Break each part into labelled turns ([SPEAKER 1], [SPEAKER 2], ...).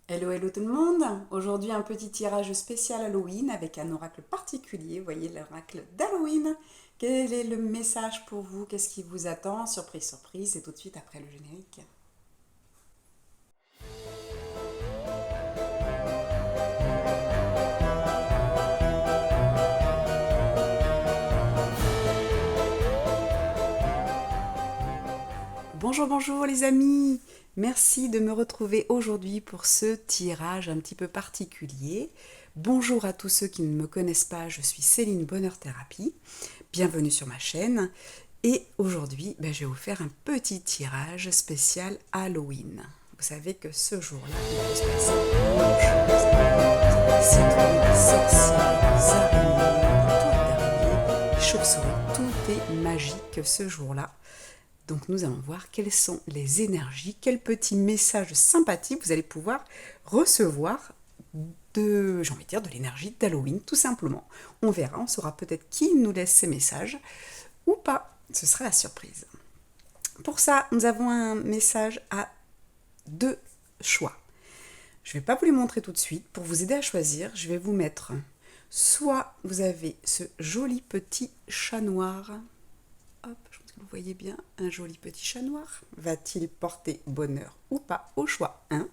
[SPEAKER 1] Hello, hello tout le monde! Aujourd'hui un petit tirage spécial Halloween avec un oracle particulier. Vous voyez l'oracle d'Halloween. Quel est le message pour vous? Qu'est-ce qui vous attend? Surprise, surprise, c'est tout de suite après le générique. Bonjour, bonjour les amis! Merci de me retrouver aujourd'hui pour ce tirage un petit peu particulier. Bonjour à tous ceux qui ne me connaissent pas, je suis Céline Bonheur Thérapie. Bienvenue sur ma chaîne. Et aujourd'hui, je vais vous faire un petit tirage spécial Halloween. Vous savez que ce jour-là, il peut se passer plein de choses. Vous avez des citrouilles, des sorcières, des araignées, des toiles d'araignées, des chauves-souris. Tout est magique ce jour-là. Donc nous allons voir quelles sont les énergies, quels petits messages sympathiques vous allez pouvoir recevoir j'ai envie de dire, de l'énergie d'Halloween, tout simplement. On verra, on saura peut-être qui nous laisse ces messages ou pas. Ce sera la surprise. Pour ça, nous avons un message à deux choix. Je ne vais pas vous les montrer tout de suite. Pour vous aider à choisir, je vais vous mettre soit vous avez ce joli petit chat noir. Hop, je pense que vous voyez bien, un joli petit chat noir. Va-t-il porter bonheur ou pas? Au choix 1.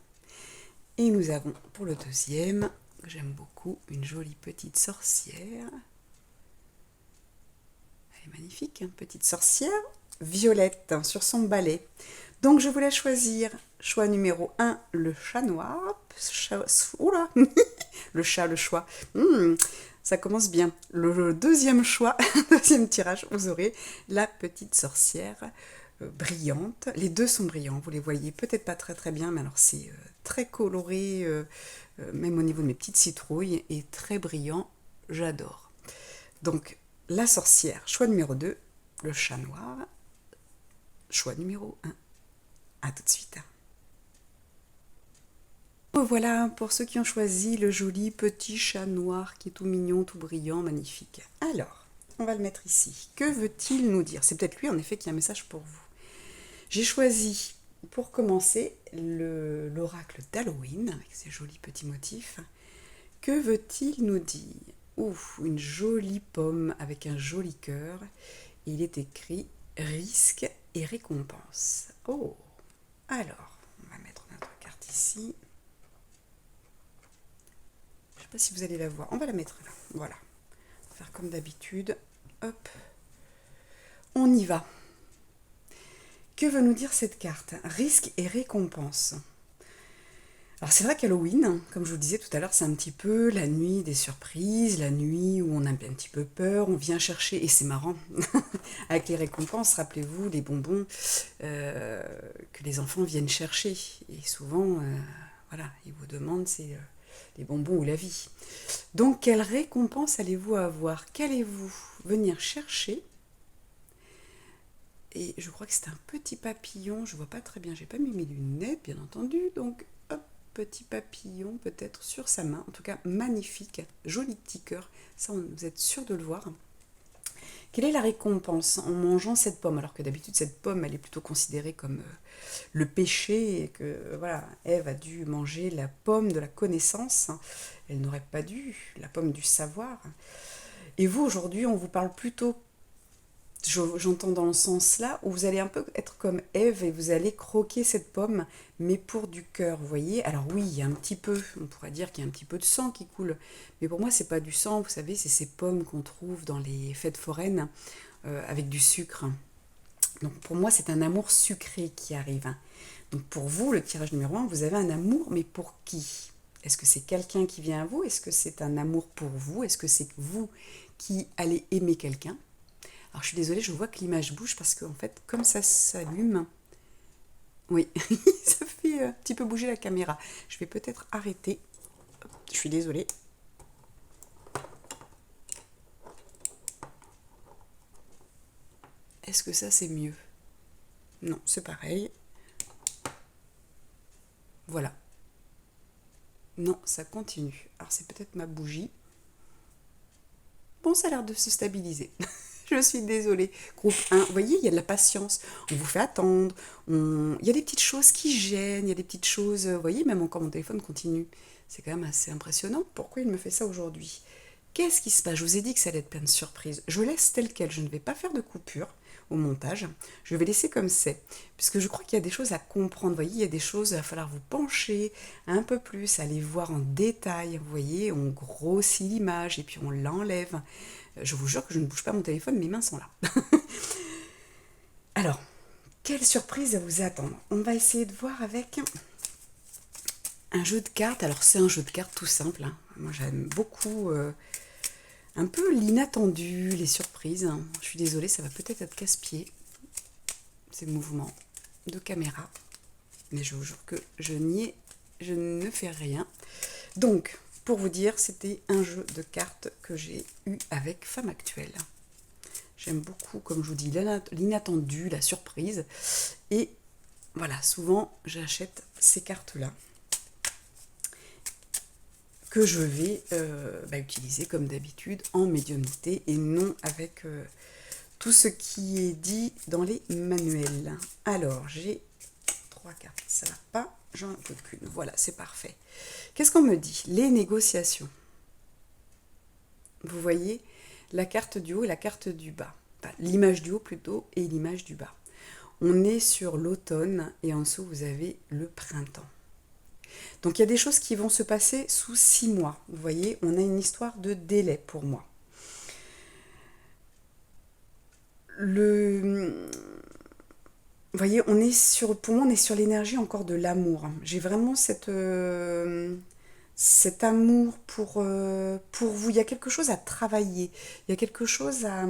[SPEAKER 1] Et nous avons pour le deuxième, que j'aime beaucoup, une jolie petite sorcière. Elle est magnifique, hein, petite sorcière violette hein, sur son balai. Donc je vous laisse choisir. Choix numéro 1, le chat noir. Oula le chat, le choix. Ça commence bien. Le deuxième choix, deuxième tirage, vous aurez la petite sorcière brillante. Les deux sont brillants, vous les voyez peut-être pas très très bien, mais alors c'est très coloré, même au niveau de mes petites citrouilles, et très brillant, j'adore. Donc la sorcière, choix numéro 2, le chat noir, choix numéro 1. A tout de suite. Voilà pour ceux qui ont choisi le joli petit chat noir qui est tout mignon, tout brillant, magnifique. Alors, on va le mettre ici. Que veut-il nous dire? C'est peut-être lui en effet qui a un message pour vous. J'ai choisi pour commencer l'oracle d'Halloween avec ses jolis petits motifs. Que veut-il nous dire? Ouf, une jolie pomme avec un joli cœur. Il est écrit risque et récompense. Oh, alors, on va mettre notre carte ici. Je ne sais pas si vous allez la voir. On va la mettre là. Voilà. On va faire comme d'habitude. Hop. On y va. Que veut nous dire cette carte? Risque et récompense. Alors c'est vrai qu'Halloween, comme je vous le disais tout à l'heure, c'est un petit peu la nuit des surprises, la nuit où on a un petit peu peur, on vient chercher, et c'est marrant, avec les récompenses, rappelez-vous, les bonbons que les enfants viennent chercher. Et souvent, voilà, ils vous demandent c'est les bonbons ou la vie. Donc quelle récompense allez-vous avoir? Qu'allez-vous venir chercher? Et je crois que c'est un petit papillon, je vois pas très bien, j'ai pas mis mes lunettes bien entendu, donc hop, petit papillon peut-être sur sa main, en tout cas magnifique, joli petit cœur, ça vous êtes sûr de le voir. Quelle est la récompense en mangeant cette pomme? Alors que d'habitude cette pomme elle est plutôt considérée comme le péché et que voilà, Ève a dû manger la pomme de la connaissance, elle n'aurait pas dû, la pomme du savoir. Et vous aujourd'hui on vous parle plutôt, j'entends dans le sens là, où vous allez un peu être comme Ève et vous allez croquer cette pomme, mais pour du cœur, vous voyez. Alors oui, il y a un petit peu, on pourrait dire qu'il y a un petit peu de sang qui coule, mais pour moi c'est pas du sang, vous savez, c'est ces pommes qu'on trouve dans les fêtes foraines avec du sucre. Donc pour moi c'est un amour sucré qui arrive. Donc pour vous, le tirage numéro 1, vous avez un amour, mais pour qui? Est-ce que c'est quelqu'un qui vient à vous? Est-ce que c'est un amour pour vous? Est-ce que c'est vous qui allez aimer quelqu'un? Alors je suis désolée, je vois que l'image bouge parce qu'en fait, comme ça s'allume, oui, ça fait un petit peu bouger la caméra. Je vais peut-être arrêter. Je suis désolée. Est-ce que ça c'est mieux? Non, c'est pareil. Voilà. Non, ça continue. Alors c'est peut-être ma bougie. Bon, ça a l'air de se stabiliser. Je suis désolée. Groupe 1, vous voyez, il y a de la patience. On vous fait attendre. Il y a des petites choses qui gênent, il y a des petites choses... Vous voyez, même encore mon téléphone continue. C'est quand même assez impressionnant. Pourquoi il me fait ça aujourd'hui? Qu'est-ce qui se passe? Je vous ai dit que ça allait être plein de surprises. Je laisse tel quel. Je ne vais pas faire de coupure au montage. Je vais laisser comme c'est. Puisque je crois qu'il y a des choses à comprendre. Vous voyez, il y a des choses, il va falloir vous pencher un peu plus, aller voir en détail. Vous voyez, on grossit l'image et puis on l'enlève. Je vous jure que je ne bouge pas mon téléphone, mes mains sont là. Alors, quelle surprise vous attendre? On va essayer de voir avec un jeu de cartes. Alors, c'est un jeu de cartes tout simple. Hein. Moi, j'aime beaucoup un peu l'inattendu, les surprises. Hein. Je suis désolée, ça va peut-être être casse-pied, ces mouvements de caméra. Mais je vous jure que je ne fais rien. Donc, pour vous dire, c'était un jeu de cartes que j'ai eu avec Femme Actuelle. J'aime beaucoup, comme je vous dis, l'inattendu, la surprise. Et voilà, souvent, j'achète ces cartes-là que je vais utiliser comme d'habitude en médiumnité et non avec tout ce qui est dit dans les manuels. Alors, j'ai 3 cartes, ça va pas, j'en veux qu'une. Voilà, c'est parfait. Qu'est-ce qu'on me dit? Les négociations. Vous voyez la carte du haut et la carte du bas. Enfin, l'image du haut plutôt et l'image du bas. On est sur l'automne et en dessous, vous avez le printemps. Donc il y a des choses qui vont se passer sous 6 mois. Vous voyez, on a une histoire de délai pour moi. Vous voyez, pour moi, on est sur l'énergie encore de l'amour. J'ai vraiment cet amour pour vous. Il y a quelque chose à travailler. Il y a quelque chose à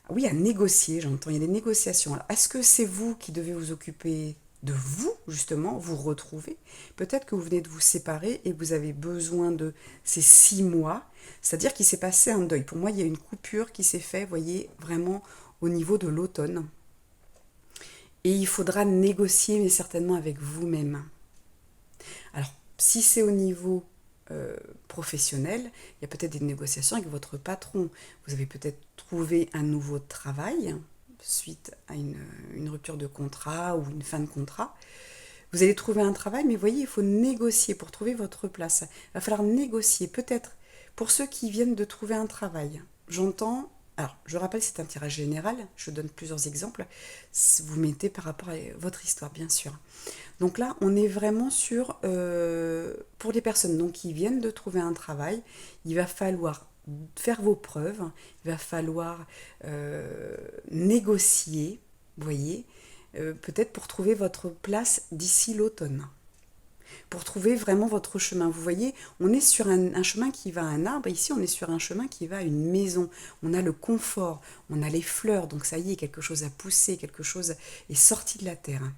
[SPEAKER 1] négocier, j'entends. Il y a des négociations. Alors, est-ce que c'est vous qui devez vous occuper de vous, justement, vous retrouver? Peut-être que vous venez de vous séparer et vous avez besoin de ces 6 mois. C'est-à-dire qu'il s'est passé un deuil. Pour moi, il y a une coupure qui s'est faite, vous voyez, vraiment au niveau de l'automne. Et il faudra négocier, mais certainement avec vous-même. Alors, si c'est au niveau professionnel, il y a peut-être des négociations avec votre patron. Vous avez peut-être trouvé un nouveau travail suite à une rupture de contrat ou une fin de contrat. Vous allez trouver un travail, mais voyez, il faut négocier pour trouver votre place. Il va falloir négocier, peut-être pour ceux qui viennent de trouver un travail. J'entends, alors je rappelle, c'est un tirage général, je donne plusieurs exemples. Vous mettez par rapport à votre histoire, bien sûr. Donc là, on est vraiment sur, pour les personnes donc, qui viennent de trouver un travail, il va falloir faire vos preuves, il va falloir négocier, vous voyez, peut-être pour trouver votre place d'ici l'automne, pour trouver vraiment votre chemin. Vous voyez, on est sur un chemin qui va à un arbre, ici on est sur un chemin qui va à une maison. On a le confort, on a les fleurs, donc ça y est, quelque chose a poussé, quelque chose est sorti de la terre.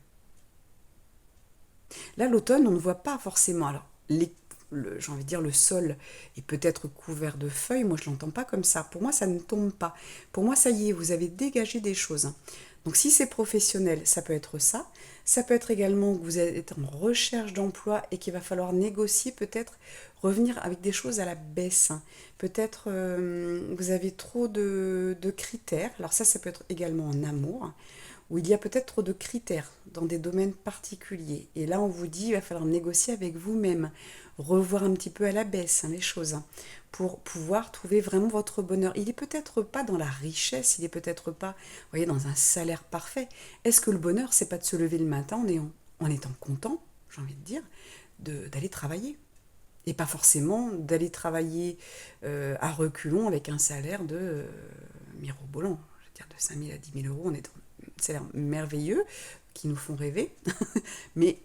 [SPEAKER 1] Là, l'automne, on ne voit pas forcément. Alors, j'ai envie de dire, le sol est peut-être couvert de feuilles. Moi, je ne l'entends pas comme ça. Pour moi, ça ne tombe pas. Pour moi, ça y est, vous avez dégagé des choses. Donc, si c'est professionnel, ça peut être ça. Ça peut être également que vous êtes en recherche d'emploi et qu'il va falloir négocier, peut-être revenir avec des choses à la baisse. Peut-être vous avez trop de critères. Alors ça peut être également en amour, où il y a peut-être trop de critères dans des domaines particuliers. Et là, on vous dit, il va falloir négocier avec vous-même, revoir un petit peu à la baisse les choses, pour pouvoir trouver vraiment votre bonheur. Il n'est peut-être pas dans la richesse, il n'est peut-être pas, vous voyez, dans un salaire parfait. Est-ce que le bonheur, c'est pas de se lever le matin en étant content, j'ai envie de dire, d'aller travailler? Et pas forcément d'aller travailler à reculons avec un salaire de mirobolant, je veux dire de 5 000 à 10 000 euros, on est dans un salaire merveilleux qui nous font rêver, mais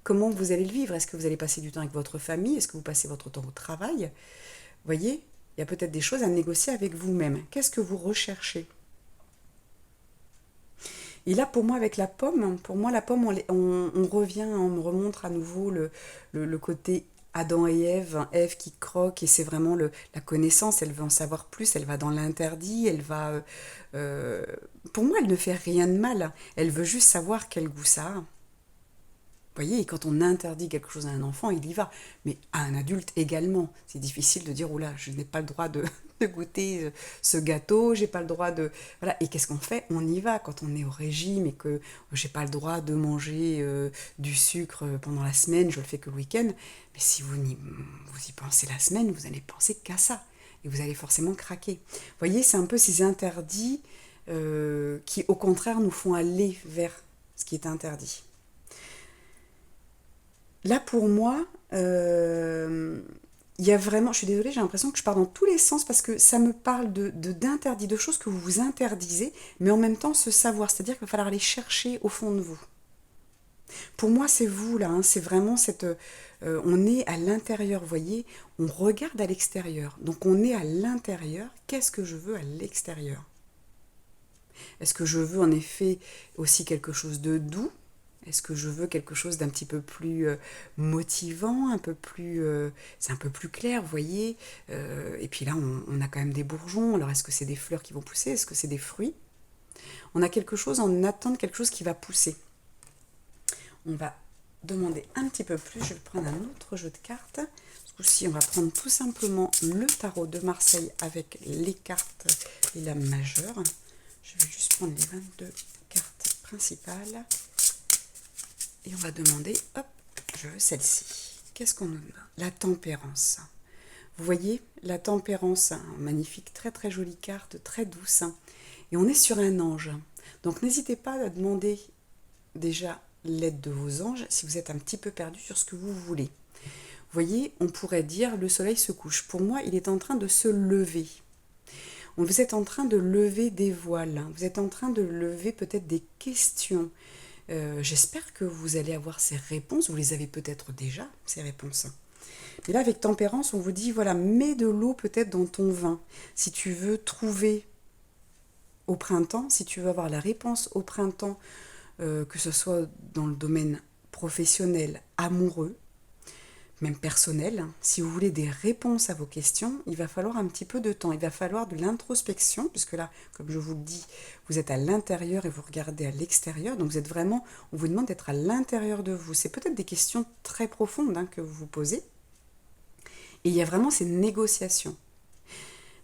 [SPEAKER 1] comment vous allez le vivre? Est-ce que vous allez passer du temps avec votre famille? Est-ce que vous passez votre temps au travail? Vous voyez, il y a peut-être des choses à négocier avec vous-même. Qu'est-ce que vous recherchez? Et là, pour moi, avec la pomme, la pomme, on revient, on me remontre à nouveau le côté Adam et Ève, hein, Ève qui croque, et c'est vraiment la connaissance, elle veut en savoir plus, elle va dans l'interdit, elle va... pour moi, elle ne fait rien de mal, elle veut juste savoir quel goût ça a. voyez, et quand on interdit quelque chose à un enfant, il y va. Mais à un adulte également. C'est difficile de dire, oula, je n'ai pas le droit de goûter ce gâteau, j'ai pas le droit de... Voilà. Et qu'est-ce qu'on fait? On y va quand on est au régime et que j'ai pas le droit de manger du sucre pendant la semaine, je le fais que le week-end. Mais si vous y pensez la semaine, vous allez penser qu'à ça. Et vous allez forcément craquer. Vous voyez, c'est un peu ces interdits qui, au contraire, nous font aller vers ce qui est interdit. Là, pour moi, il y a vraiment, je suis désolée, j'ai l'impression que je pars dans tous les sens parce que ça me parle d'interdits, de choses que vous vous interdisez, mais en même temps ce savoir, c'est-à-dire qu'il va falloir aller chercher au fond de vous. Pour moi, c'est vous là, hein, c'est vraiment cette... on est à l'intérieur, vous voyez, on regarde à l'extérieur. Donc on est à l'intérieur, qu'est-ce que je veux à l'extérieur? Est-ce que je veux en effet aussi quelque chose de doux? Est-ce que je veux quelque chose d'un petit peu plus motivant, un peu plus, c'est un peu plus clair, vous voyez. Et puis là, on a quand même des bourgeons. Alors, est-ce que c'est des fleurs qui vont pousser? Est-ce que c'est des fruits? On a quelque chose en attente, quelque chose qui va pousser. On va demander un petit peu plus. Je vais prendre un autre jeu de cartes. Ce coup-ci, on va prendre tout simplement le tarot de Marseille avec les cartes et la majeure. Je vais juste prendre les 22 cartes principales. Et on va demander, hop, je veux celle-ci. Qu'est-ce qu'on nous donne? La tempérance. Vous voyez, la tempérance, magnifique, très très jolie carte, très douce. Et on est sur un ange. Donc n'hésitez pas à demander déjà l'aide de vos anges si vous êtes un petit peu perdu sur ce que vous voulez. Vous voyez, on pourrait dire le soleil se couche. Pour moi, il est en train de se lever. Vous êtes en train de lever des voiles. Vous êtes en train de lever peut-être des questions. J'espère que vous allez avoir ces réponses. Vous les avez peut-être déjà, ces réponses. Mais là, avec tempérance, on vous dit, voilà, mets de l'eau peut-être dans ton vin. Si tu veux trouver au printemps, si tu veux avoir la réponse au printemps, que ce soit dans le domaine professionnel, amoureux, même personnel, si vous voulez des réponses à vos questions, il va falloir un petit peu de temps, il va falloir de l'introspection, puisque là, comme je vous le dis, vous êtes à l'intérieur et vous regardez à l'extérieur, donc vous êtes vraiment, on vous demande d'être à l'intérieur de vous. C'est peut-être des questions très profondes que vous vous posez, et il y a vraiment ces négociations.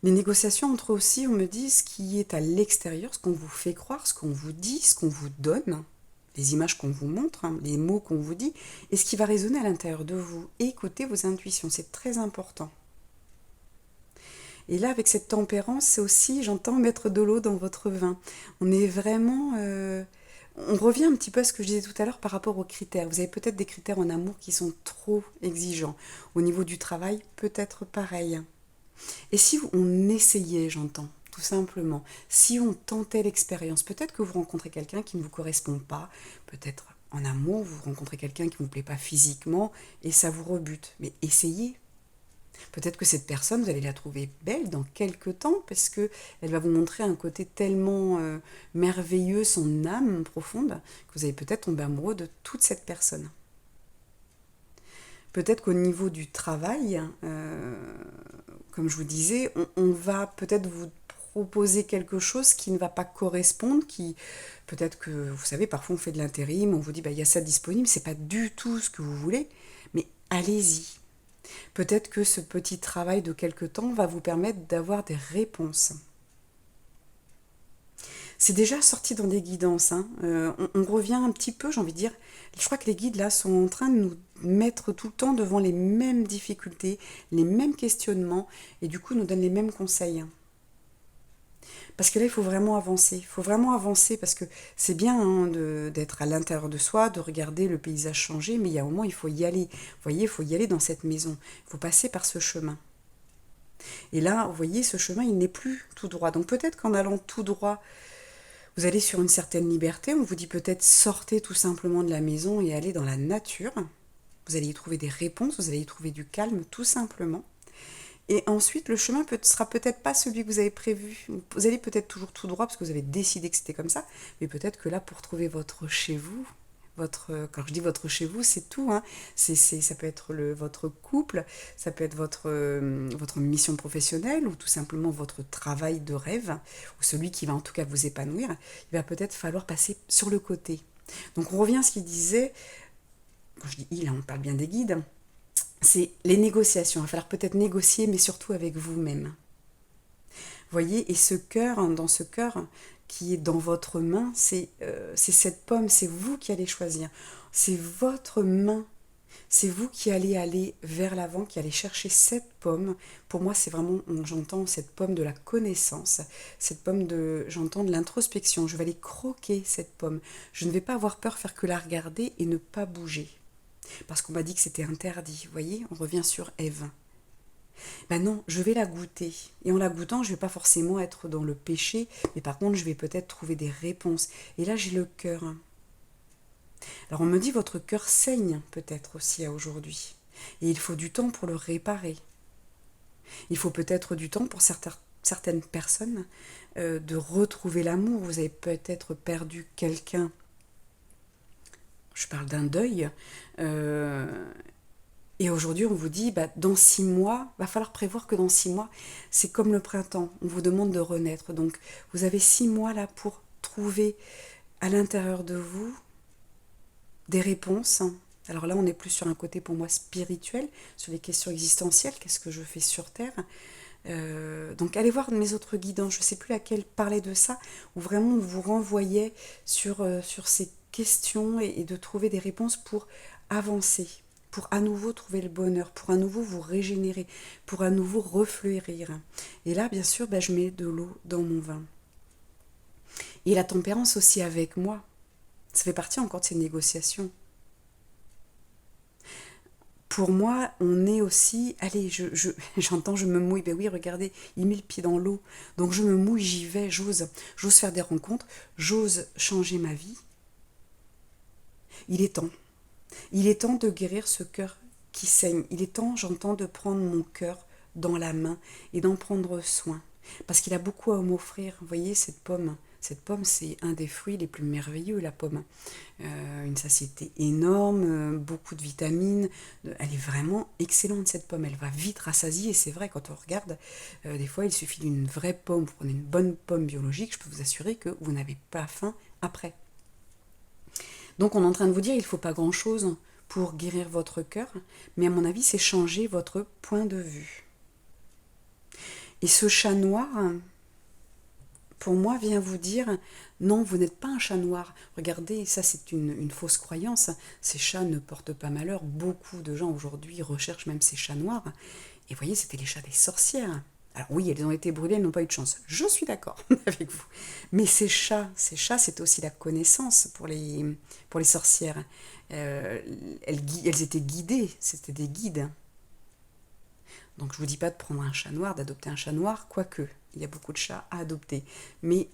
[SPEAKER 1] Les négociations entre aussi, on me dit, ce qui est à l'extérieur, ce qu'on vous fait croire, ce qu'on vous dit, ce qu'on vous donne, les images qu'on vous montre, les mots qu'on vous dit, et ce qui va résonner à l'intérieur de vous. Écoutez vos intuitions, c'est très important. Et là, avec cette tempérance, c'est aussi, j'entends, mettre de l'eau dans votre vin. On est vraiment... on revient un petit peu à ce que je disais tout à l'heure par rapport aux critères. Vous avez peut-être des critères en amour qui sont trop exigeants. Au niveau du travail, peut-être pareil. Et si on essayait, j'entends, tout simplement, si on tentait l'expérience, peut-être que vous rencontrez quelqu'un qui ne vous correspond pas, peut-être en amour, vous rencontrez quelqu'un qui ne vous plaît pas physiquement et ça vous rebute. Mais essayez. Peut-être que cette personne, vous allez la trouver belle dans quelques temps parce qu'elle va vous montrer un côté tellement merveilleux, son âme profonde, que vous allez peut-être tomber amoureux de toute cette personne. Peut-être qu'au niveau du travail, comme je vous disais, on va peut-être vous proposer quelque chose qui ne va pas correspondre, qui peut-être que, vous savez, parfois on fait de l'intérim, on vous dit, bah, il y a ça disponible, c'est pas du tout ce que vous voulez, mais allez-y. Peut-être que ce petit travail de quelque temps va vous permettre d'avoir des réponses. C'est déjà sorti dans des guidances. On revient un petit peu, j'ai envie de dire. Je crois que les guides là sont en train de nous mettre tout le temps devant les mêmes difficultés, les mêmes questionnements, et du coup nous donnent les mêmes conseils. Parce que là, il faut vraiment avancer. Il faut vraiment avancer parce que c'est bien d'être à l'intérieur de soi, de regarder le paysage changer, mais il y a un moment, il faut y aller. Vous voyez, il faut y aller dans cette maison. Il faut passer par ce chemin. Et là, vous voyez, ce chemin, il n'est plus tout droit. Donc peut-être qu'en allant tout droit, vous allez sur une certaine liberté. On vous dit peut-être sortez tout simplement de la maison et allez dans la nature. Vous allez y trouver des réponses, vous allez y trouver du calme tout simplement. Et ensuite, le chemin sera peut-être pas celui que vous avez prévu. Vous allez peut-être toujours tout droit parce que vous avez décidé que c'était comme ça. Mais peut-être que là, pour trouver votre chez vous, quand je dis votre chez vous, c'est tout. Ça peut être votre couple, ça peut être votre mission professionnelle ou tout simplement votre travail de rêve, ou celui qui va en tout cas vous épanouir. Il va peut-être falloir passer sur le côté. Donc on revient à ce qu'il disait, quand je dis il, on parle bien des guides, c'est les négociations. Il va falloir peut-être négocier, mais surtout avec vous-même. Voyez, et ce cœur, dans ce cœur qui est dans votre main, c'est cette pomme, c'est vous qui allez choisir. C'est votre main, c'est vous qui allez aller vers l'avant, qui allez chercher cette pomme. Pour moi, c'est vraiment, j'entends cette pomme de la connaissance, cette pomme j'entends de l'introspection. Je vais aller croquer cette pomme. Je ne vais pas avoir peur, faire que la regarder et ne pas bouger. Parce qu'on m'a dit que c'était interdit. Vous voyez, on revient sur Ève. Ben non, je vais la goûter. Et en la goûtant, je ne vais pas forcément être dans le péché, mais par contre, je vais peut-être trouver des réponses. Et là, j'ai le cœur. Alors on me dit, votre cœur saigne peut-être aussi à aujourd'hui. Et il faut du temps pour le réparer. Il faut peut-être du temps pour certaines personnes de retrouver l'amour. Vous avez peut-être perdu quelqu'un. Je parle d'un deuil. Et aujourd'hui, on vous dit, bah, dans 6 mois, va falloir prévoir que dans 6 mois, c'est comme le printemps, on vous demande de renaître. Donc, vous avez 6 mois là pour trouver à l'intérieur de vous des réponses. Alors là, on est plus sur un côté pour moi spirituel, sur les questions existentielles, qu'est-ce que je fais sur Terre. Donc allez voir mes autres guidants, je ne sais plus laquelle parlait de ça, où vraiment on vous renvoyait sur ces questions et de trouver des réponses pour avancer, pour à nouveau trouver le bonheur, pour à nouveau vous régénérer, pour à nouveau refleurir. Et là, bien sûr, je mets de l'eau dans mon vin. Et la tempérance aussi avec moi, ça fait partie encore de ces négociations. Pour moi, on est aussi... Allez, j'entends, je me mouille. Ben oui, regardez, il met le pied dans l'eau. Donc je me mouille, j'y vais, j'ose faire des rencontres, j'ose changer ma vie. Il est temps. Il est temps de guérir ce cœur qui saigne. Il est temps, j'entends, de prendre mon cœur dans la main et d'en prendre soin. Parce qu'il a beaucoup à m'offrir. Vous voyez, cette pomme, c'est un des fruits les plus merveilleux, la pomme. Une satiété énorme, beaucoup de vitamines. Elle est vraiment excellente, cette pomme. Elle va vite rassasier. Et c'est vrai, quand on regarde, des fois, il suffit d'une vraie pomme. Vous prenez une bonne pomme biologique, je peux vous assurer que vous n'avez pas faim après. Donc, on est en train de vous dire, il ne faut pas grand-chose pour guérir votre cœur. Mais à mon avis, c'est changer votre point de vue. Et ce chat noir, pour moi, vient vous dire, non, vous n'êtes pas un chat noir. Regardez, ça c'est une fausse croyance. Ces chats ne portent pas malheur. Beaucoup de gens aujourd'hui recherchent même ces chats noirs. Et vous voyez, c'était les chats des sorcières. Alors oui, elles ont été brûlées, elles n'ont pas eu de chance. Je suis d'accord avec vous. Mais ces chats, c'est aussi la connaissance pour les sorcières. Elles étaient guidées, c'était des guides. Donc je ne vous dis pas de prendre un chat noir, d'adopter un chat noir, quoique, il y a beaucoup de chats à adopter. Mais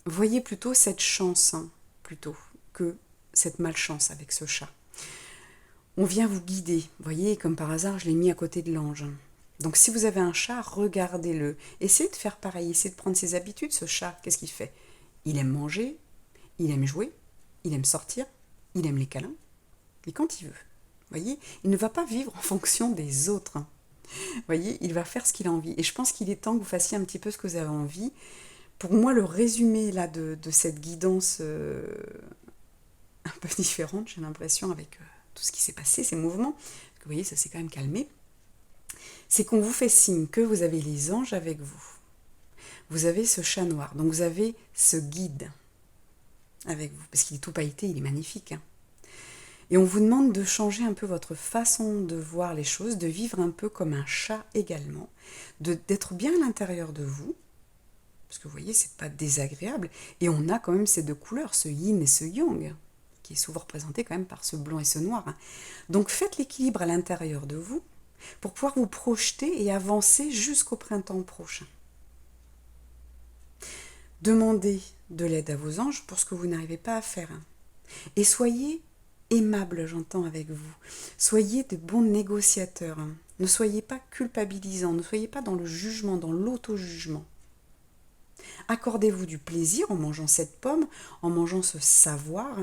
[SPEAKER 1] voyez plutôt cette chance, plutôt, que cette malchance avec ce chat. On vient vous guider, voyez, comme par hasard, je l'ai mis à côté de l'ange. Donc si vous avez un chat, regardez-le. Essayez de faire pareil, essayez de prendre ses habitudes, ce chat. Qu'est-ce qu'il fait? Il aime manger, il aime jouer, il aime sortir, il aime les câlins, et quand il veut. Voyez, il ne va pas vivre en fonction des autres. Voyez, il va faire ce qu'il a envie. Et je pense qu'il est temps que vous fassiez un petit peu ce que vous avez envie. Pour moi, le résumé là de cette guidance un peu différente, j'ai l'impression, avec tout ce qui s'est passé, ces mouvements, parce que vous voyez, ça s'est quand même calmé, c'est qu'on vous fait signe que vous avez les anges avec vous. Vous avez ce chat noir, donc vous avez ce guide avec vous, parce qu'il est tout pailleté, il est magnifique. Et on vous demande de changer un peu votre façon de voir les choses, de vivre un peu comme un chat également, d'être bien à l'intérieur de vous, parce que vous voyez, c'est pas désagréable, et on a quand même ces deux couleurs, ce yin et ce yang, qui est souvent représenté quand même par ce blanc et ce noir. Donc faites l'équilibre à l'intérieur de vous, pour pouvoir vous projeter et avancer jusqu'au printemps prochain. Demandez de l'aide à vos anges pour ce que vous n'arrivez pas à faire. Et soyez aimable, j'entends avec vous. Soyez de bons négociateurs. Ne soyez pas culpabilisants, ne soyez pas dans le jugement, dans l'auto-jugement. Accordez-vous du plaisir en mangeant cette pomme, en mangeant ce savoir,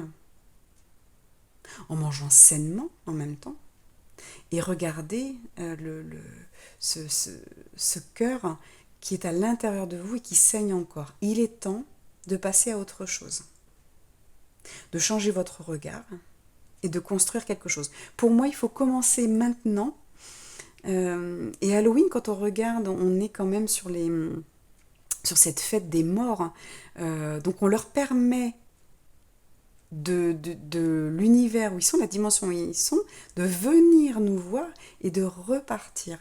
[SPEAKER 1] en mangeant sainement en même temps. Et regardez ce cœur qui est à l'intérieur de vous et qui saigne encore. Il est temps de passer à autre chose, de changer votre regard et de construire quelque chose. Pour moi, il faut commencer maintenant. Et Halloween, quand on regarde, on est quand même sur cette fête des morts. Donc on leur permet de l'univers où ils sont, la dimension où ils sont, de venir nous voir et de repartir.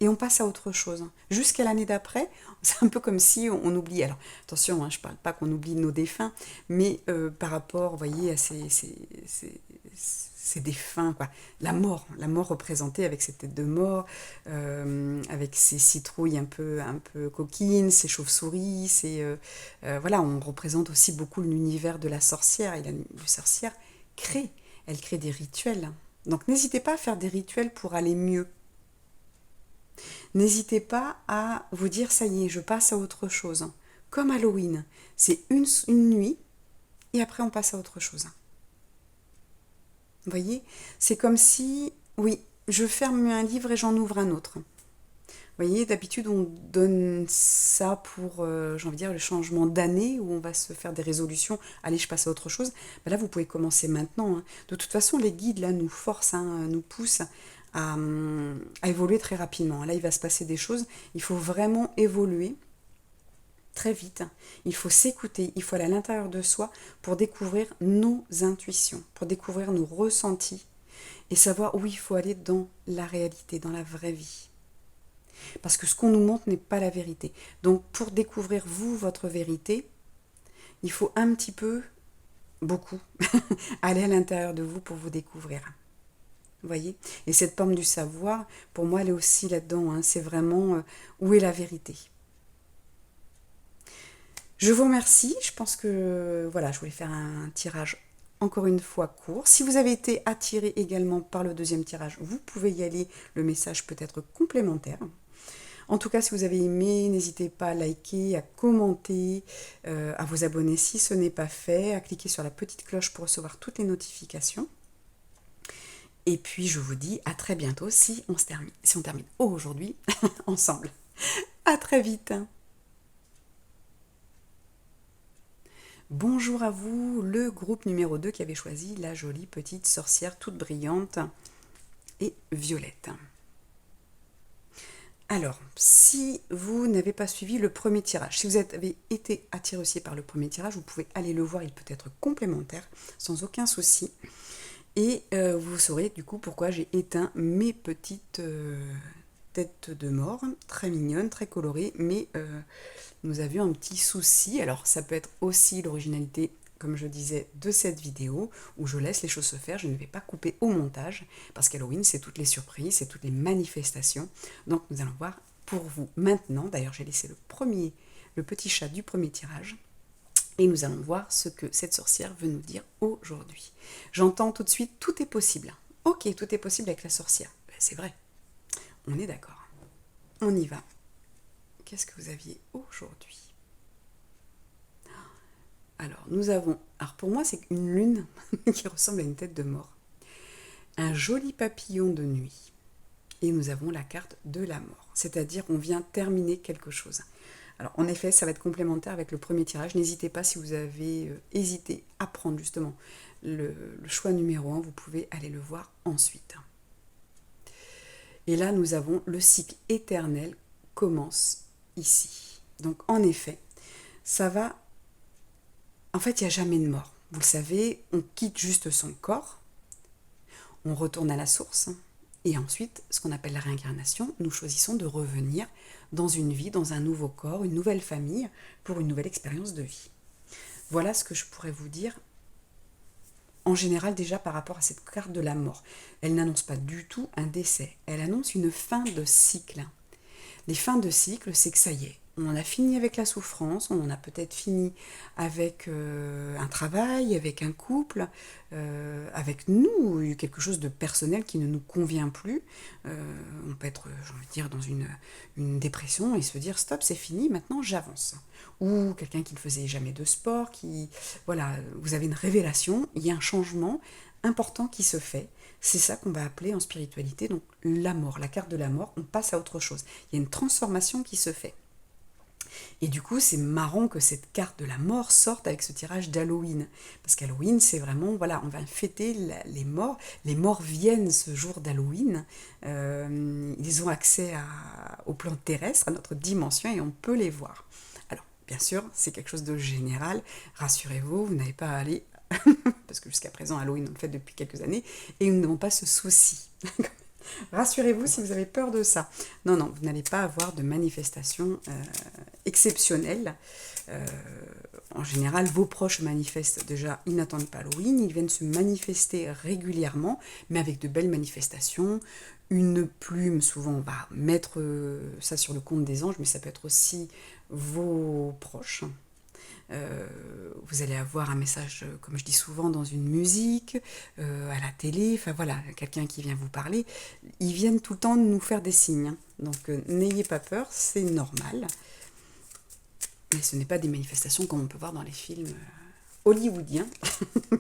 [SPEAKER 1] Et on passe à autre chose. Jusqu'à l'année d'après, c'est un peu comme si on oublie. Alors, attention, hein, je ne parle pas qu'on oublie nos défunts, mais par rapport, vous voyez, à ces défunts, quoi. La mort représentée avec ses têtes de mort, avec ses citrouilles un peu coquines, ses chauves-souris, voilà, on représente aussi beaucoup l'univers de la sorcière. Et la sorcière crée, elle crée des rituels. Donc, n'hésitez pas à faire des rituels pour aller mieux. N'hésitez pas à vous dire, ça y est, je passe à autre chose. Comme Halloween, c'est une nuit et après on passe à autre chose. Vous voyez, c'est comme si, oui, je ferme un livre et j'en ouvre un autre. Vous voyez, d'habitude on donne ça pour, j'ai envie de dire, le changement d'année où on va se faire des résolutions. Allez, je passe à autre chose. Ben là, vous pouvez commencer maintenant. Hein. De toute façon, les guides là nous forcent, hein, nous poussent à évoluer très rapidement. Là, il va se passer des choses. Il faut vraiment évoluer très vite. Il faut s'écouter. Il faut aller à l'intérieur de soi pour découvrir nos intuitions, pour découvrir nos ressentis et savoir où il faut aller dans la réalité, dans la vraie vie. Parce que ce qu'on nous montre n'est pas la vérité. Donc, pour découvrir vous, votre vérité, il faut un petit peu, beaucoup, aller à l'intérieur de vous pour vous découvrir. Vous voyez? Et cette pomme du savoir, pour moi, elle est aussi là-dedans. Hein. C'est vraiment où est la vérité. Je vous remercie. Je pense que voilà, je voulais faire un tirage encore une fois court. Si vous avez été attiré également par le deuxième tirage, vous pouvez y aller. Le message peut être complémentaire. En tout cas, si vous avez aimé, n'hésitez pas à liker, à commenter, à vous abonner si ce n'est pas fait, à cliquer sur la petite cloche pour recevoir toutes les notifications. Et puis, je vous dis à très bientôt si on termine aujourd'hui ensemble. À très vite. Bonjour à vous, le groupe numéro 2 qui avait choisi la jolie petite sorcière toute brillante et violette. Alors, si vous n'avez pas suivi le premier tirage, si vous avez été attiré aussi par le premier tirage, vous pouvez aller le voir, il peut être complémentaire, sans aucun souci. Et vous saurez du coup pourquoi j'ai éteint mes petites têtes de mort, très mignonnes, très colorées, mais nous avions un petit souci. Alors ça peut être aussi l'originalité, comme je disais, de cette vidéo, où je laisse les choses se faire, je ne vais pas couper au montage, parce qu'Halloween c'est toutes les surprises, c'est toutes les manifestations. Donc nous allons voir pour vous maintenant, d'ailleurs j'ai laissé le petit chat du premier tirage, et nous allons voir ce que cette sorcière veut nous dire aujourd'hui. J'entends tout de suite, tout est possible. Ok, tout est possible avec la sorcière. Ben, c'est vrai, on est d'accord. On y va. Qu'est-ce que vous aviez aujourd'hui? Alors, nous avons... Alors, pour moi, c'est une lune qui ressemble à une tête de mort. Un joli papillon de nuit. Et nous avons la carte de la mort. C'est-à-dire qu'on vient terminer quelque chose. Alors, en effet, ça va être complémentaire avec le premier tirage. N'hésitez pas, si vous avez hésité à prendre justement le choix numéro 1, vous pouvez aller le voir ensuite. Et là, nous avons le cycle éternel commence ici. Donc, en effet, ça va... En fait, il n'y a jamais de mort. Vous le savez, on quitte juste son corps, on retourne à la source, et ensuite, ce qu'on appelle la réincarnation, nous choisissons de revenir dans une vie, dans un nouveau corps, une nouvelle famille, pour une nouvelle expérience de vie. Voilà ce que je pourrais vous dire, en général déjà par rapport à cette carte de la mort. Elle n'annonce pas du tout un décès, elle annonce une fin de cycle. Les fins de cycle, c'est que ça y est, on en a fini avec la souffrance, on en a peut-être fini avec un travail, avec un couple, avec nous, quelque chose de personnel qui ne nous convient plus. On peut être, j'ai envie de dire, dans une dépression et se dire stop, c'est fini, maintenant j'avance. Ou quelqu'un qui ne faisait jamais de sport, voilà, vous avez une révélation, il y a un changement important qui se fait. C'est ça qu'on va appeler en spiritualité donc la mort, la carte de la mort, on passe à autre chose. Il y a une transformation qui se fait. Et du coup, c'est marrant que cette carte de la mort sorte avec ce tirage d'Halloween. Parce qu'Halloween, c'est vraiment, voilà, on va fêter les morts. Les morts viennent ce jour d'Halloween. Ils ont accès au plan terrestre, à notre dimension, et on peut les voir. Alors, bien sûr, c'est quelque chose de général. Rassurez-vous, vous n'avez pas à aller... parce que jusqu'à présent, Halloween, on le fait depuis quelques années, et nous n'avons pas ce souci. Rassurez-vous si vous avez peur de ça. Non, non, vous n'allez pas avoir de manifestations exceptionnelles. Euh, En général, vos proches manifestent déjà, ils n'attendent pas Halloween, ils viennent se manifester régulièrement, mais avec de belles manifestations. Une plume, souvent on va mettre ça sur le compte des anges, mais ça peut être aussi vos proches. Vous allez avoir un message, comme je dis souvent, dans une musique, à la télé, enfin voilà, quelqu'un qui vient vous parler. Ils viennent tout le temps nous faire des signes. Donc n'ayez pas peur, c'est normal. Mais ce n'est pas des manifestations comme on peut voir dans les films hollywoodiens,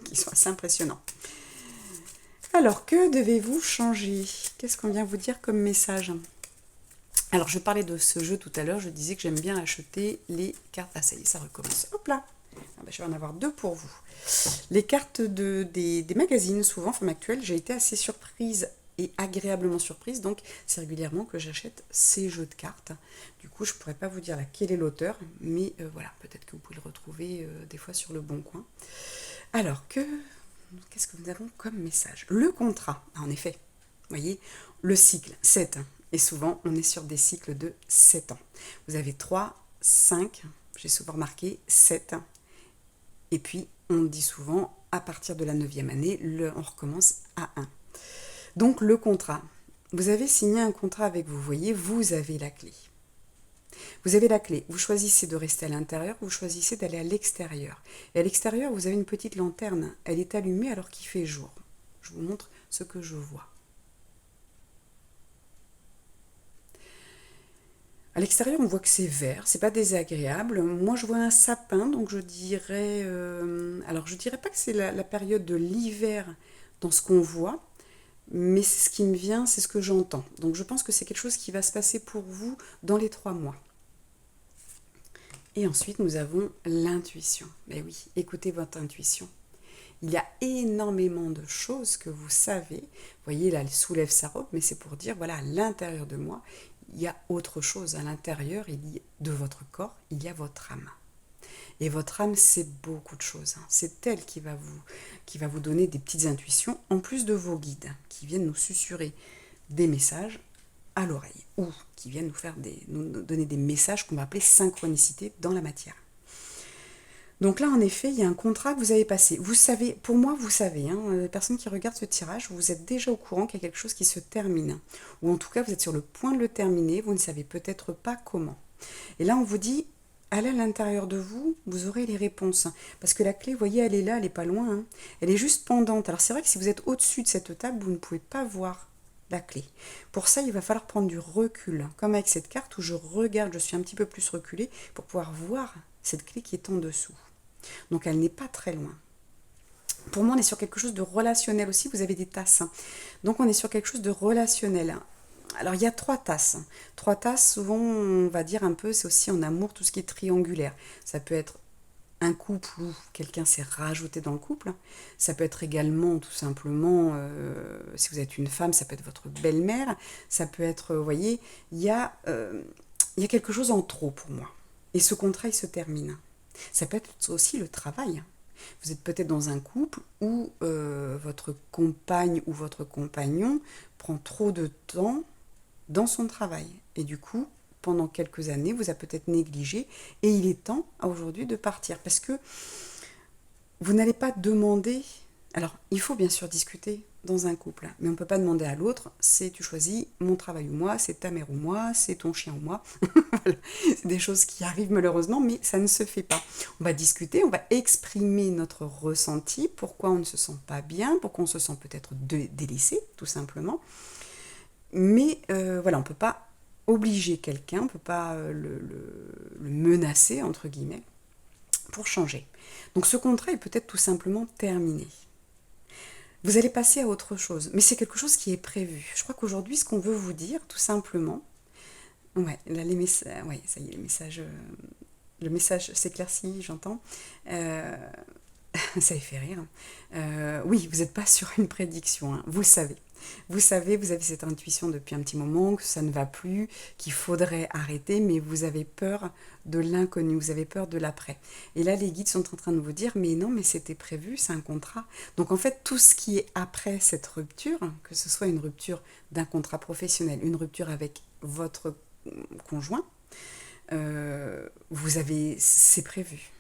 [SPEAKER 1] qui sont assez impressionnants. Alors, que devez-vous changer? Qu'est-ce qu'on vient vous dire comme message? Alors, je parlais de ce jeu tout à l'heure, je disais que j'aime bien acheter les cartes. Ah, ça y est, ça recommence. Hop là! Ah ben, je vais en avoir 2 pour vous. Les cartes des magazines, souvent, Femme Actuelle, j'ai été assez surprise et agréablement surprise, donc c'est régulièrement que j'achète ces jeux de cartes. Du coup, je ne pourrais pas vous dire quel est l'auteur, mais voilà, peut-être que vous pouvez le retrouver des fois sur le Bon Coin. Alors, qu'est-ce que nous avons comme message? Le contrat, en effet. Vous voyez, le cycle, 7. Et souvent, on est sur des cycles de 7 ans. Vous avez 3, 5, j'ai souvent remarqué 7. Et puis, on dit souvent, à partir de la 9e année, on recommence à 1. Donc, le contrat. Vous avez signé un contrat avec vous, voyez, vous avez la clé. Vous avez la clé, vous choisissez de rester à l'intérieur, vous choisissez d'aller à l'extérieur. Et à l'extérieur, vous avez une petite lanterne, elle est allumée alors qu'il fait jour. Je vous montre ce que je vois. À l'extérieur, on voit que c'est vert, c'est pas désagréable. Moi, je vois un sapin, donc je dirais... alors, je dirais pas que c'est la période de l'hiver dans ce qu'on voit, mais ce qui me vient, c'est ce que j'entends. Donc, je pense que c'est quelque chose qui va se passer pour vous dans les 3 mois. Et ensuite, nous avons l'intuition. Mais oui, écoutez votre intuition. Il y a énormément de choses que vous savez. Vous voyez, là, elle soulève sa robe, mais c'est pour dire, voilà, à l'intérieur de moi, il y a autre chose. À l'intérieur de votre corps, il y a votre âme. Et votre âme, c'est beaucoup de choses. C'est elle qui va vous donner des petites intuitions, en plus de vos guides, qui viennent nous susurrer des messages à l'oreille, ou qui viennent nous donner des messages qu'on va appeler synchronicité dans la matière. Donc là, en effet, il y a un contrat que vous avez passé. Vous savez, pour moi, vous savez, les personnes qui regardent ce tirage, vous êtes déjà au courant qu'il y a quelque chose qui se termine. Ou en tout cas, vous êtes sur le point de le terminer, vous ne savez peut-être pas comment. Et là, on vous dit, allez à l'intérieur de vous, vous aurez les réponses. Parce que la clé, vous voyez, elle est là, elle n'est pas loin. Elle est juste pendante. Alors c'est vrai que si vous êtes au-dessus de cette table, vous ne pouvez pas voir la clé. Pour ça, il va falloir prendre du recul. Comme avec cette carte où je regarde, je suis un petit peu plus reculée pour pouvoir voir cette clé qui est en dessous. Donc elle n'est pas très loin. Pour moi, on est sur quelque chose de relationnel aussi. Vous avez des tasses. Donc on est sur quelque chose de relationnel. Alors il y a 3 tasses. 3 tasses, souvent on va dire un peu, c'est aussi en amour tout ce qui est triangulaire. Ça peut être un couple où quelqu'un s'est rajouté dans le couple. Ça peut être également tout simplement, si vous êtes une femme, ça peut être votre belle-mère. Ça peut être, vous voyez, il y a quelque chose en trop pour moi. Et ce contrat, il se termine. Ça peut être aussi le travail. Vous êtes peut-être dans un couple où votre compagne ou votre compagnon prend trop de temps dans son travail. Et du coup, pendant quelques années, vous a peut-être négligé et il est temps aujourd'hui de partir. Parce que vous n'allez pas demander... Alors, il faut bien sûr discuter dans un couple, mais on ne peut pas demander à l'autre, c'est tu choisis mon travail ou moi, c'est ta mère ou moi, c'est ton chien ou moi. Voilà. C'est des choses qui arrivent malheureusement, mais ça ne se fait pas. On va discuter, on va exprimer notre ressenti, pourquoi on ne se sent pas bien, pourquoi on se sent peut-être délaissé, tout simplement. Mais voilà, on ne peut pas obliger quelqu'un, on ne peut pas le menacer, entre guillemets, pour changer. Donc ce contrat est peut-être tout simplement terminé. Vous allez passer à autre chose, mais c'est quelque chose qui est prévu. Je crois qu'aujourd'hui, ce qu'on veut vous dire, tout simplement, Ouais, là, les messages, ouais, ça y est, les messages, le message s'éclaircit, j'entends. Euh, Ça y fait rire. Oui, vous n'êtes pas sur une prédiction, hein. Vous le savez. Vous savez, vous avez cette intuition depuis un petit moment que ça ne va plus, qu'il faudrait arrêter, mais vous avez peur de l'inconnu, vous avez peur de l'après. Et là, les guides sont en train de vous dire, mais non, mais c'était prévu, c'est un contrat. Donc en fait, tout ce qui est après cette rupture, que ce soit une rupture d'un contrat professionnel, une rupture avec votre conjoint, c'est prévu.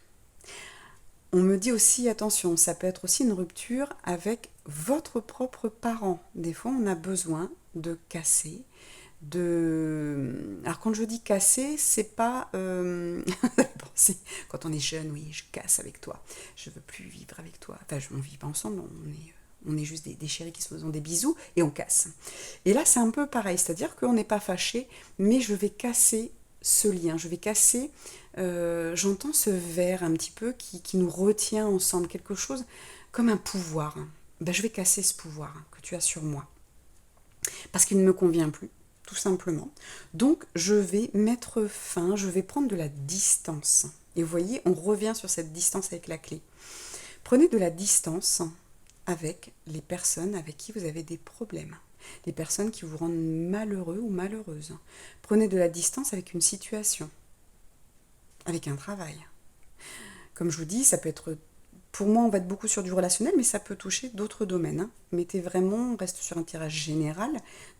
[SPEAKER 1] On me dit aussi, attention, ça peut être aussi une rupture avec votre propre parent. Des fois, on a besoin de casser, de... Alors quand je dis casser, c'est pas... quand on est jeune, oui, je casse avec toi. Je veux plus vivre avec toi. Enfin, on ne vit pas ensemble, on est juste des chéris qui se font des bisous et on casse. Et là, c'est un peu pareil, c'est-à-dire qu'on n'est pas fâché, mais je vais casser ce lien, je vais casser, j'entends ce verre un petit peu qui nous retient ensemble, quelque chose comme un pouvoir. Ben, je vais casser ce pouvoir que tu as sur moi, parce qu'il ne me convient plus, tout simplement. Donc, je vais mettre fin, je vais prendre de la distance. Et vous voyez, on revient sur cette distance avec la clé. Prenez de la distance avec les personnes avec qui vous avez des problèmes, les personnes qui vous rendent malheureux ou malheureuse. Prenez de la distance avec une situation, avec un travail. Comme je vous dis, ça peut être... Pour moi, on va être beaucoup sur du relationnel, mais ça peut toucher d'autres domaines, hein. Mettez vraiment, on reste sur un tirage général,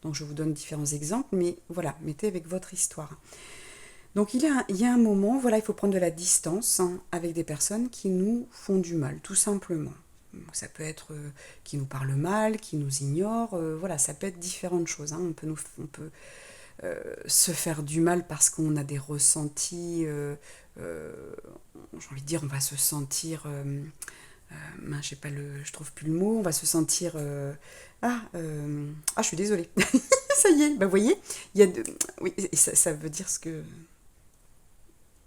[SPEAKER 1] donc je vous donne différents exemples, mais voilà, mettez avec votre histoire. Donc il y a un moment, voilà, il faut prendre de la distance, hein, avec des personnes qui nous font du mal, tout simplement. Ça peut être qui nous parlent mal, qui nous ignorent, voilà, ça peut être différentes choses, hein. On peut se faire du mal parce qu'on a des ressentis, j'ai envie de dire, on va se sentir, j'ai pas je trouve plus le mot, on va se sentir, je suis désolée, ça y est, bah vous voyez, il y a oui, et ça veut dire ce que,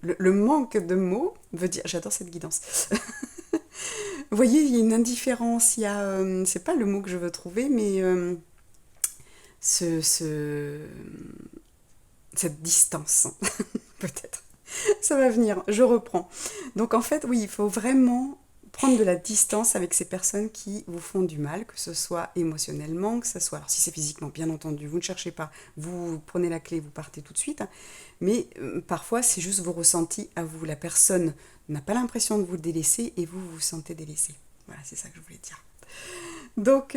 [SPEAKER 1] le manque de mots veut dire, j'adore cette guidance. Vous voyez, il y a une indifférence, il y a, c'est pas le mot que je veux trouver, mais ce, ce, cette distance, peut-être. Ça va venir, je reprends. Donc en fait, oui, il faut vraiment prendre de la distance avec ces personnes qui vous font du mal, que ce soit émotionnellement, que ce soit... Alors si c'est physiquement, bien entendu, vous ne cherchez pas, vous prenez la clé, vous partez tout de suite, hein. Mais parfois, c'est juste vos ressentis à vous. La personne n'a pas l'impression de vous délaisser et vous vous sentez délaissé. Voilà, c'est ça que je voulais dire. Donc,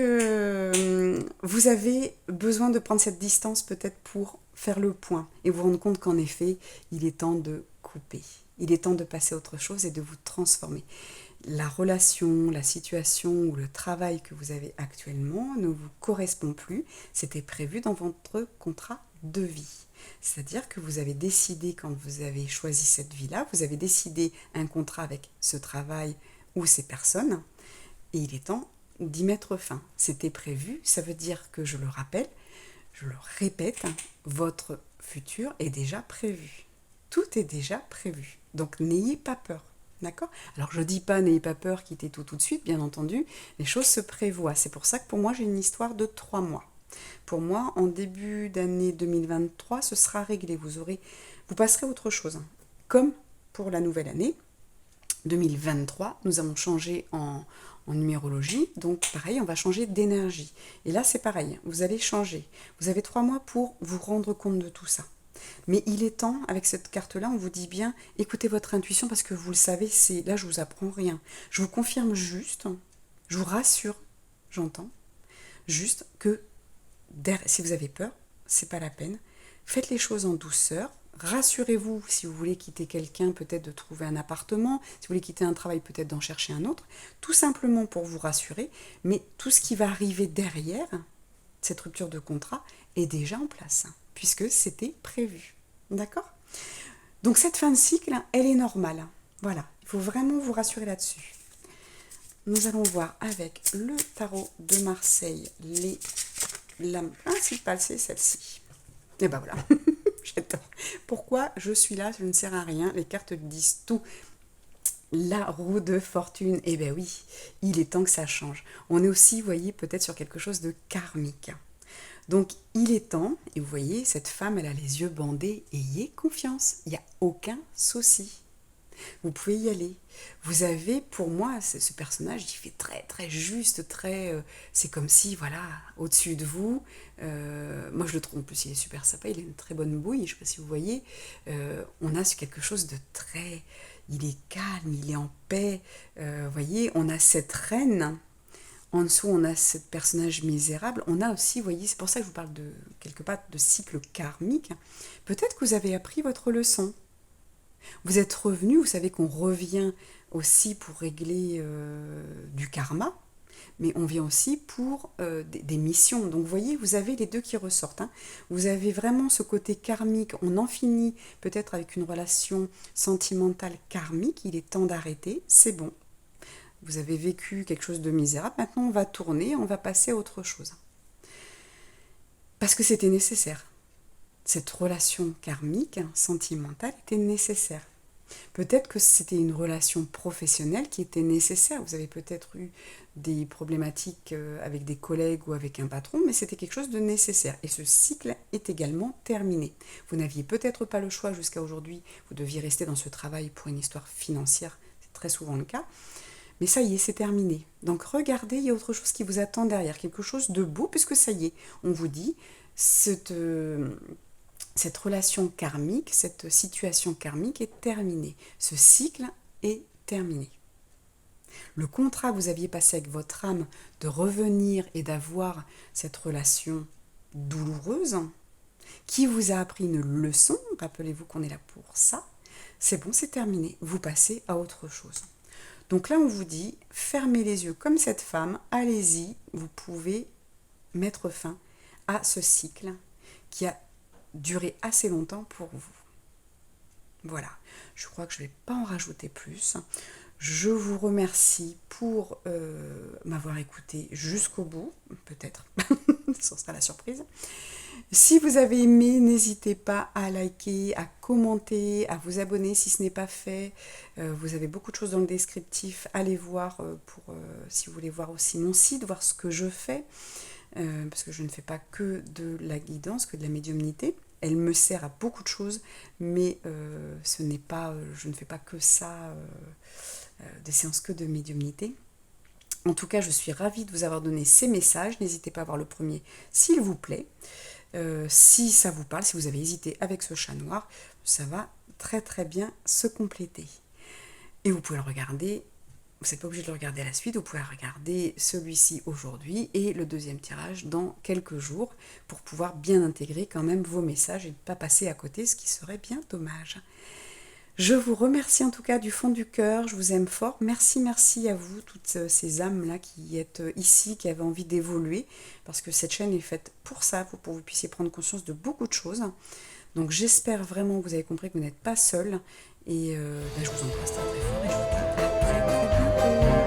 [SPEAKER 1] vous avez besoin de prendre cette distance peut-être pour faire le point et vous rendre compte qu'en effet, il est temps de couper. Il est temps de passer à autre chose et de vous transformer. La relation, la situation ou le travail que vous avez actuellement ne vous correspond plus. C'était prévu dans votre contrat de vie. C'est-à-dire que vous avez décidé, quand vous avez choisi cette vie-là, vous avez décidé un contrat avec ce travail ou ces personnes et il est temps d'y mettre fin. C'était prévu, ça veut dire que, je le rappelle, je le répète, votre futur est déjà prévu. Tout est déjà prévu. Donc n'ayez pas peur. D'accord? Alors je dis pas n'ayez pas peur, quittez tout de suite, bien entendu. Les choses se prévoient. C'est pour ça que pour moi j'ai une histoire de 3 mois. Pour moi, en début d'année 2023, ce sera réglé. Vous passerez à autre chose. Comme pour la nouvelle année 2023, nous avons changé en numérologie, donc pareil, on va changer d'énergie. Et là, c'est pareil, vous allez changer. Vous avez 3 mois pour vous rendre compte de tout ça. Mais il est temps, avec cette carte-là, on vous dit bien, écoutez votre intuition parce que vous le savez, là, je vous apprends rien. Je vous confirme juste, je vous rassure, j'entends, juste que si vous avez peur, c'est pas la peine. Faites les choses en douceur. Rassurez-vous, si vous voulez quitter quelqu'un, peut-être de trouver un appartement, si vous voulez quitter un travail, peut-être d'en chercher un autre, tout simplement pour vous rassurer, mais tout ce qui va arriver derrière cette rupture de contrat est déjà en place, puisque c'était prévu. D'accord? Donc cette fin de cycle, elle est normale. Voilà, il faut vraiment vous rassurer là-dessus. Nous allons voir avec le tarot de Marseille, la principale, c'est celle-ci. Et ben voilà. J'adore. Pourquoi je suis là? Je ne sers à rien. Les cartes disent tout. La roue de fortune. Eh bien oui, il est temps que ça change. On est aussi, vous voyez, peut-être sur quelque chose de karmique. Donc il est temps, et vous voyez, cette femme, elle a les yeux bandés, ayez confiance, il n'y a aucun souci. Vous pouvez y aller. Vous avez, pour moi, ce personnage, il fait très très juste, très. C'est comme si, voilà, au-dessus de vous. Moi, je le trouve en plus, il est super sympa. Il a une très bonne bouille. Je ne sais pas si vous voyez. On a quelque chose de très. Il est calme, il est en paix. Vous voyez, on a cette reine. En dessous, on a ce personnage misérable. On a aussi, vous voyez, c'est pour ça que je vous parle de quelque part de cycle karmique. Peut-être que vous avez appris votre leçon. Vous êtes revenu, vous savez qu'on revient aussi pour régler du karma, mais on vient aussi pour des missions. Donc vous voyez, vous avez les deux qui ressortent. Hein. Vous avez vraiment ce côté karmique, on en finit peut-être avec une relation sentimentale karmique, il est temps d'arrêter, c'est bon. Vous avez vécu quelque chose de misérable, maintenant on va tourner, on va passer à autre chose. Parce que c'était nécessaire. Cette relation karmique, sentimentale, était nécessaire. Peut-être que c'était une relation professionnelle qui était nécessaire. Vous avez peut-être eu des problématiques avec des collègues ou avec un patron, mais c'était quelque chose de nécessaire. Et ce cycle est également terminé. Vous n'aviez peut-être pas le choix jusqu'à aujourd'hui. Vous deviez rester dans ce travail pour une histoire financière. C'est très souvent le cas. Mais ça y est, c'est terminé. Donc regardez, il y a autre chose qui vous attend derrière. Quelque chose de beau, puisque ça y est, on vous dit, cette relation karmique, cette situation karmique est terminée. Ce cycle est terminé. Le contrat que vous aviez passé avec votre âme de revenir et d'avoir cette relation douloureuse, qui vous a appris une leçon, rappelez-vous qu'on est là pour ça, c'est bon, c'est terminé, vous passez à autre chose. Donc là, on vous dit, fermez les yeux comme cette femme, allez-y, vous pouvez mettre fin à ce cycle qui a duré assez longtemps pour vous. Voilà, je crois que je ne vais pas en rajouter plus. Je vous remercie pour m'avoir écouté jusqu'au bout, peut-être, ce sera la surprise. Si vous avez aimé, n'hésitez pas à liker, à commenter, à vous abonner si ce n'est pas fait. Vous avez beaucoup de choses dans le descriptif. Allez voir si vous voulez voir aussi mon site, voir ce que je fais. Parce que je ne fais pas que de la guidance, que de la médiumnité. Elle me sert à beaucoup de choses, mais je ne fais pas que ça, des séances que de médiumnité. En tout cas, je suis ravie de vous avoir donné ces messages. N'hésitez pas à voir le premier, s'il vous plaît. Si ça vous parle, si vous avez hésité avec ce chat noir, ça va très très bien se compléter. Et vous pouvez le regarder, vous n'êtes pas obligé de le regarder à la suite, vous pouvez regarder celui-ci aujourd'hui et le deuxième tirage dans quelques jours pour pouvoir bien intégrer quand même vos messages et ne pas passer à côté, ce qui serait bien dommage. Je vous remercie en tout cas du fond du cœur, je vous aime fort. Merci à vous, toutes ces âmes-là qui êtes ici, qui avez envie d'évoluer, parce que cette chaîne est faite pour ça, pour que vous puissiez prendre conscience de beaucoup de choses. Donc j'espère vraiment que vous avez compris que vous n'êtes pas seul, et je vous embrasse très très fort, et je vous dis à très très bientôt.